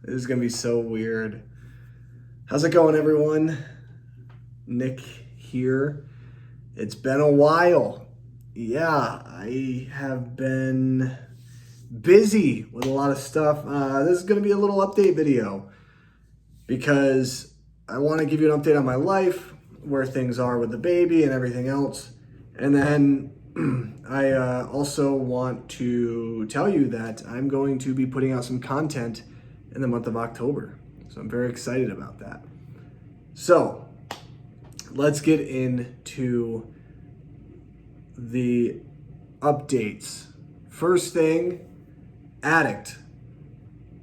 This is gonna be so weird. How's it going, everyone? Nick here. It's been a while. Yeah, I have been busy with a lot of stuff. This is gonna be a little update video because I want to give you an update on my life, where things are with the baby and everything else. And then I also want to tell you that I'm going to be putting out some content in the month of October. So I'm very excited about that. So let's get into the updates. First thing, Addict.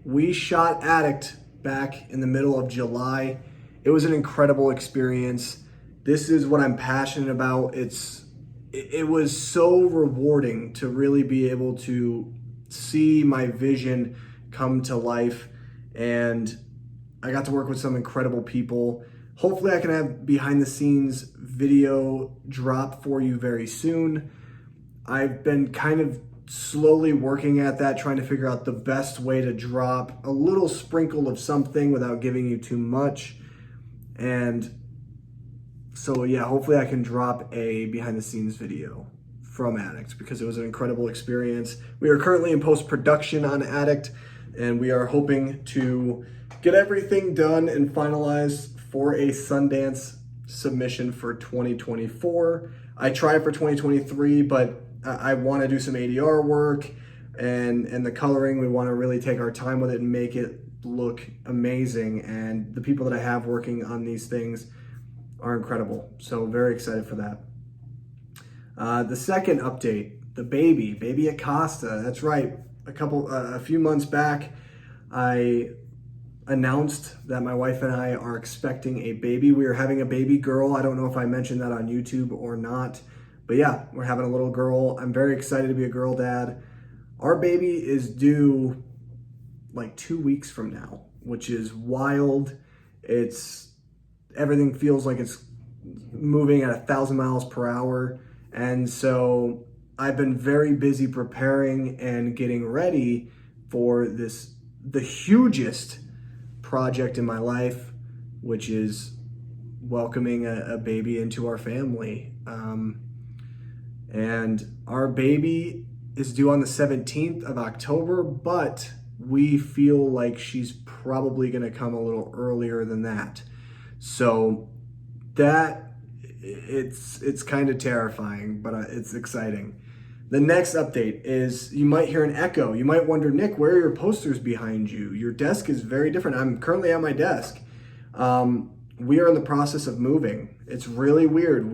We shot Addict back in the middle of July. It was an incredible experience. This is what I'm passionate about. It was so rewarding to really be able to see my vision come to life, and I got to work with some incredible people. Hopefully I can have behind the scenes video drop for you very soon. I've been kind of slowly working at that, trying to figure out the best way to drop a little sprinkle of something without giving you too much. And so yeah, hopefully I can drop a behind the scenes video from Addict because it was an incredible experience. We are currently in post-production on Addict, and we are hoping to get everything done and finalized for a Sundance submission for 2024. I tried for 2023, but I want to do some ADR work and the coloring. We want to really take our time with it and make it look amazing. And the people that I have working on these things are incredible. So very excited for that. The second update, the baby Acosta. That's right. A few months back, I announced that my wife and I are expecting a baby. We are having a baby girl. I don't know if I mentioned that on YouTube or not, but yeah, we're having a little girl. I'm very excited to be a girl dad. Our baby is due like 2 weeks from now, which is wild. Everything feels like it's moving at 1,000 miles per hour. And so I've been very busy preparing and getting ready for the hugest project in my life, which is welcoming a baby into our family. And our baby is due on the 17th of October, but we feel like she's probably going to come a little earlier than that. So it's kind of terrifying, but it's exciting. The next update is you might hear an echo. You might wonder, Nick, where are your posters behind you? Your desk is very different. I'm currently at my desk. We are in the process of moving. It's really weird.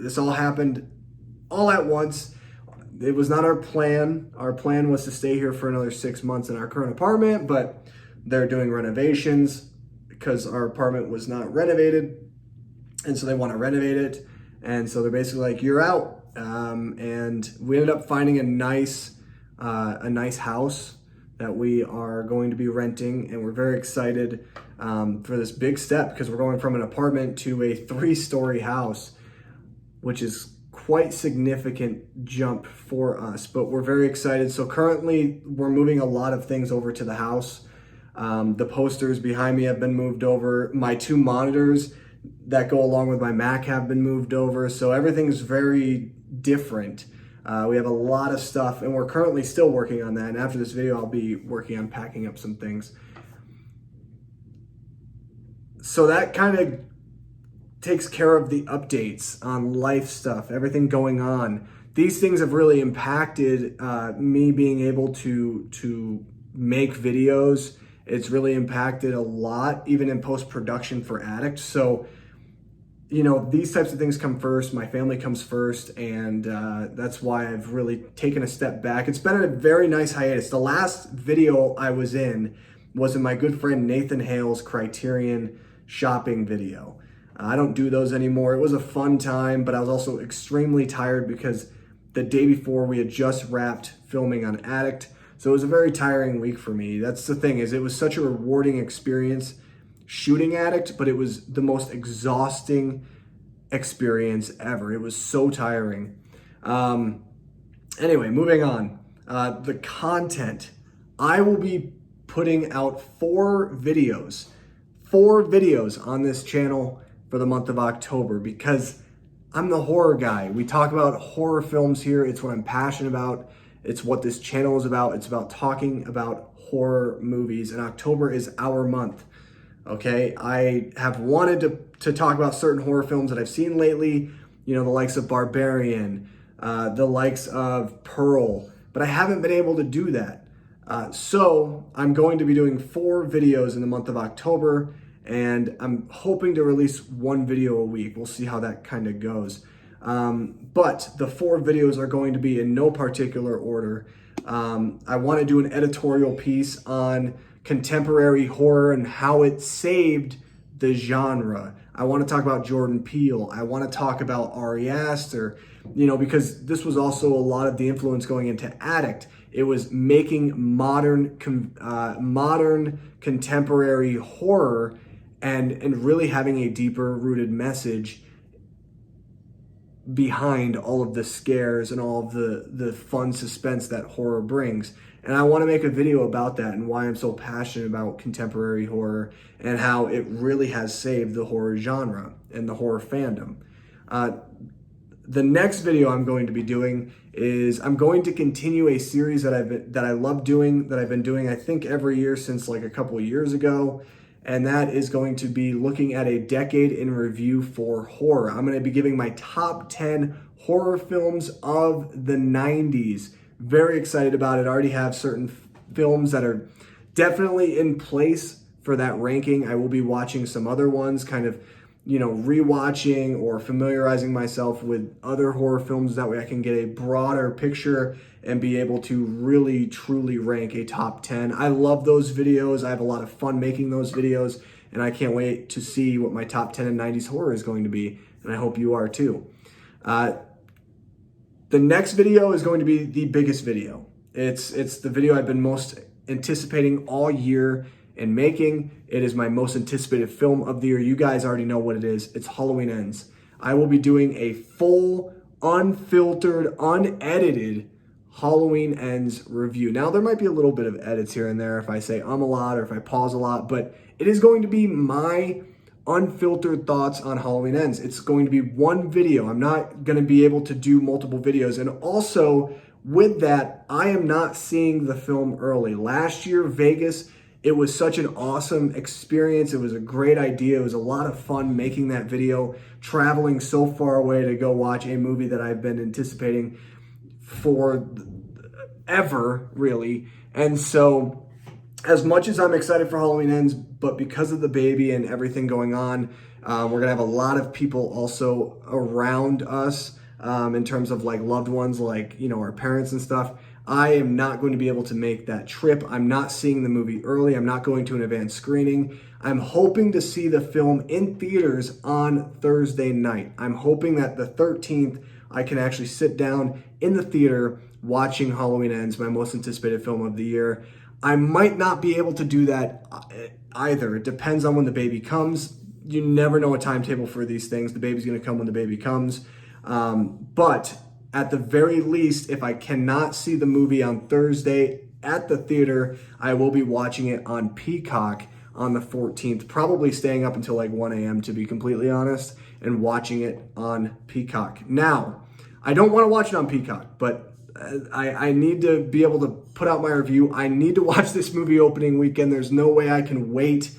This all happened all at once. It was not our plan. Our plan was to stay here for another 6 months in our current apartment, but they're doing renovations because our apartment was not renovated. And so they want to renovate it. And so they're basically like, you're out. And we ended up finding a nice house that we are going to be renting. And we're very excited for this big step because we're going from an apartment to a 3-story house, which is quite significant jump for us, but we're very excited. So currently we're moving a lot of things over to the house. The posters behind me have been moved over. My 2 monitors that go along with my Mac have been moved over. So everything's very different. We have a lot of stuff and we're currently still working on that. And after this video, I'll be working on packing up some things. So that kind of takes care of the updates on life stuff, everything going on. These things have really impacted me being able to make videos. It's really impacted a lot, even in post-production for Addict. So, you know, these types of things come first. My family comes first, and that's why I've really taken a step back. It's been a very nice hiatus. The last video I was in was in my good friend Nathan Hale's Criterion shopping video. I don't do those anymore. It was a fun time, but I was also extremely tired because the day before we had just wrapped filming on Addict. So it was a very tiring week for me. That's the thing, is it was such a rewarding experience shooting Addict, but it was the most exhausting experience ever. It was so tiring. Anyway, moving on. The content. I will be putting out 4 videos on this channel for the month of October because I'm the horror guy. We talk about horror films here. It's what I'm passionate about. It's what this channel is about. It's about talking about horror movies, and October is our month. Okay, I have wanted to talk about certain horror films that I've seen lately, you know, the likes of Barbarian, the likes of Pearl, but I haven't been able to do that. So I'm going to be doing 4 videos in the month of October, and I'm hoping to release 1 video a week. We'll see how that kind of goes. But the 4 videos are going to be in no particular order. I want to do an editorial piece on contemporary horror and how it saved the genre. I want to talk about Jordan Peele. I want to talk about Ari Aster, you know, because this was also a lot of the influence going into Addict. It was making modern contemporary horror and really having a deeper rooted message behind all of the scares and all of the fun suspense that horror brings. And I want to make a video about that and why I'm so passionate about contemporary horror and how it really has saved the horror genre and the horror fandom. The next video I'm going to be doing is I'm going to continue a series that I love doing, that I've been doing I think every year since like a couple of years ago. And that is going to be looking at a decade in review for horror. I'm going to be giving my top 10 horror films of the 90s. Very excited about it. I already have certain films that are definitely in place for that ranking. I will be watching some other ones, kind of, you know, rewatching or familiarizing myself with other horror films. That way I can get a broader picture and be able to really, truly rank a top 10. I love those videos. I have a lot of fun making those videos, and I can't wait to see what my top 10 in 90s horror is going to be, and I hope you are too. The next video is going to be the biggest video. It's the video I've been most anticipating all year in making. It is my most anticipated film of the year. You guys already know what it is. It's Halloween Ends. I will be doing a full, unfiltered, unedited Halloween Ends review. Now, there might be a little bit of edits here and there if I say a lot or if I pause a lot, but it is going to be my unfiltered thoughts on Halloween Ends. It's going to be 1 video. I'm not going to be able to do multiple videos. And also, with that, I am not seeing the film early. Last year, Vegas, it was such an awesome experience. It was a great idea. It was a lot of fun making that video, traveling so far away to go watch a movie that I've been anticipating for ever, really. And so, as much as I'm excited for Halloween Ends, but because of the baby and everything going on, we're gonna have a lot of people also around us in terms of like loved ones, like, you know, our parents and stuff. I am not going to be able to make that trip. I'm not seeing the movie early. I'm not going to an advanced screening. I'm hoping to see the film in theaters on Thursday night. I'm hoping that the 13th, I can actually sit down in the theater watching Halloween Ends, my most anticipated film of the year. I might not be able to do that either. It depends on when the baby comes. You never know a timetable for these things. The baby's going to come when the baby comes. But at the very least, if I cannot see the movie on Thursday at the theater, I will be watching it on Peacock on the 14th, probably staying up until like 1 a.m. to be completely honest, and watching it on Peacock. Now, I don't want to watch it on Peacock, but I need to be able to put out my review. I need to watch this movie opening weekend. There's no way I can wait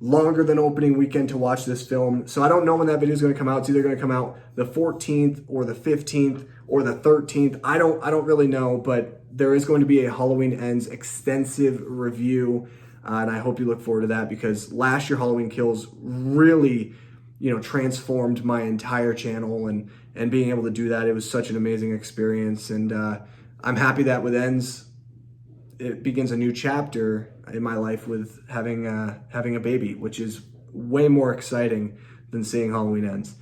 longer than opening weekend to watch this film. So I don't know when that video is going to come out. It's either going to come out the 14th or the 15th or the 13th. I don't really know, but there is going to be a Halloween Ends extensive review. And I hope you look forward to that, because last year Halloween Kills really, you know, transformed my entire channel, and being able to do that, it was such an amazing experience. And I'm happy that with Ends, it begins a new chapter in my life with having a baby, which is way more exciting than seeing Halloween Ends.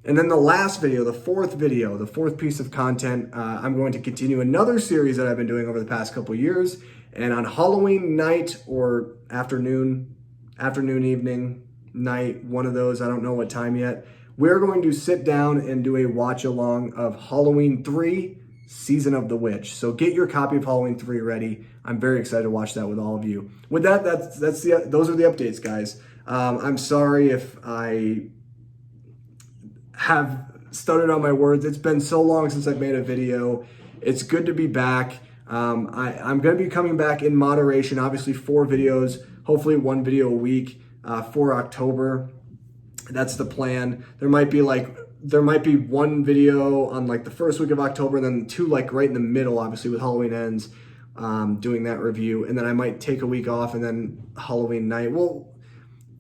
And then the last video, the fourth piece of content, I'm going to continue another series that I've been doing over the past couple years. And on Halloween night or afternoon, evening, night, one of those, I don't know what time yet, we're going to sit down and do a watch along of Halloween 3, Season of the Witch. So get your copy of Halloween 3 ready. I'm very excited to watch that with all of you. With that, those are the updates, guys. I'm sorry if I have stuttered on my words. It's been so long since I've made a video. It's good to be back. I'm going to be coming back in moderation, obviously 4 videos, hopefully 1 video a week for October. That's the plan. There might be 1 video on like the first week of October, and then 2 like right in the middle, obviously with Halloween Ends, doing that review. And then I might take a week off and then Halloween night. Well,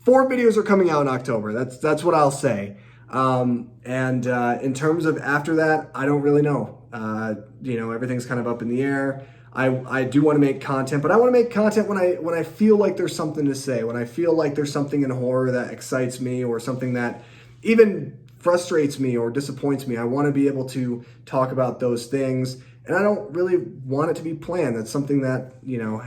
4 videos are coming out in October. That's what I'll say. In terms of after that, I don't really know. Everything's kind of up in the air. I do want to make content, but I want to make content when I feel like there's something to say, when I feel like there's something in horror that excites me or something that even frustrates me or disappoints me. I want to be able to talk about those things, and I don't really want it to be planned. That's something that,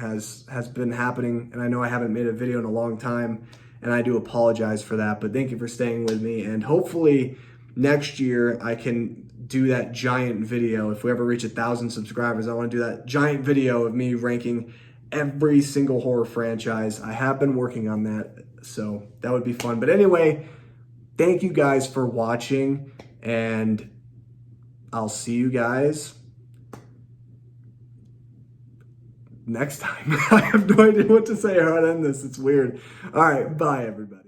has been happening, and I know I haven't made a video in a long time, and I do apologize for that, but thank you for staying with me, and hopefully next year I can do that giant video. If we ever reach 1,000 subscribers, I want to do that giant video of me ranking every single horror franchise. I have been working on that, so that would be fun. But anyway, thank you guys for watching, and I'll see you guys next time. I have no idea what to say or how to end this. It's weird. All right, bye, everybody.